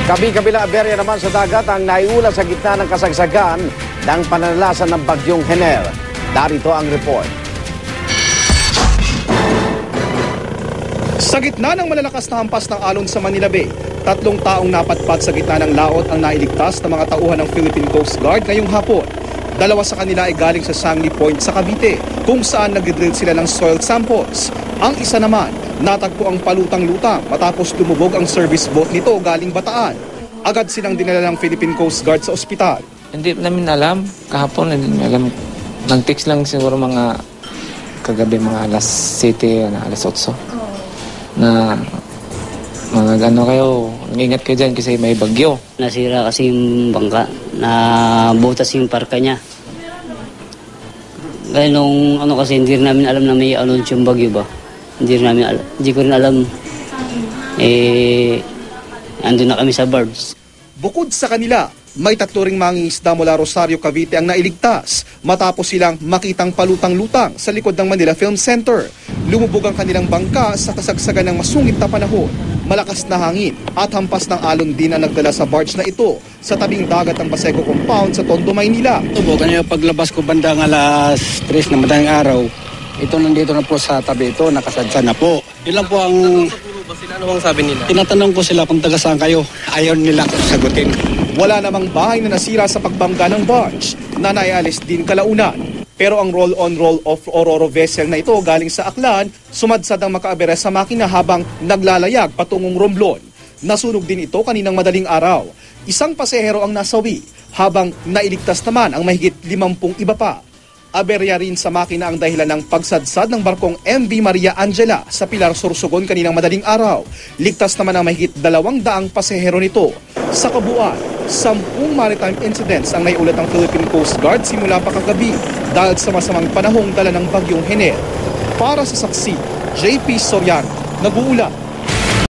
Kabi-kabila aberya naman sa dagat ang naiula sa gitna ng kasagsagan ng pananalasan ng bagyong Henel. Darito ang report. Sa gitna ng malalakas na hampas ng alon sa Manila Bay, 3 taong napatpat sa gitna ng laot ang nailigtas ng mga tauhan ng Philippine Coast Guard ngayong hapon. 2 sa kanila ay galing sa Sangley Point sa Cavite, kung saan nag-drill sila ng soil samples. Ang isa naman, natagpo ang palutang-lutang matapos lumubog ang service boat nito galing Bataan. Agad silang dinala ng Philippine Coast Guard sa ospital. Hindi namin alam. Kahapon, hindi namin alam. Nag-text lang siguro mga kagabi, mga alas 7, alas 8. Na mga gano kayo, ingat kayo dyan kasi may bagyo. Nasira kasi yung bangka, na butas yung parka niya. Kaya nung kasi hindi namin alam na may yung bagyo ba. Hindi ko rin alam. Andun na kami sa birds. Bukod sa kanila, may 3 ring mangingisda mula Rosario, Cavite ang nailigtas matapos silang makitang palutang-lutang sa likod ng Manila Film Center. Lumubog ang kanilang bangka sa kasagsagan ng masungit na panahon. Malakas na hangin at hampas ng alon din ang nagdala sa barge na ito sa tabing dagat ng Baseco Compound sa Tondo, Maynila. Kanina paglabas ko bandang alas 3 na madaling araw, ito nandito na po sa tabi ito, nakasadsa na po. Yun lang po ang... Ano bang sabi nila? Tinatanong ko sila kung taga saan kayo. Ayaw nila akong sagutin. Wala namang bahay na nasira sa pagbangga ng barge na naialis din kalaunan. Pero ang roll-on roll-off Ororo vessel na ito galing sa Aklan, sumadsad ang makaabere sa makina habang naglalayag patungong Romblon. Nasunog din ito kaninang madaling araw. 1 pasahero ang nasawi habang nailigtas naman ang mahigit 50 iba pa. Aberya rin sa makina ang dahilan ng pagsadsad ng barkong MV Maria Angela sa Pilar, Sorsogon kaninang madaling araw. Ligtas naman ang mahigit 200 pasahero nito. Sa kabuuan, 10 maritime incidents ang naiulat ng Philippine Coast Guard simula pa kagabi dahil sa masamang panahong dala ng bagyong Henel. Para sa saksi, JP Soriano, nag-uulat.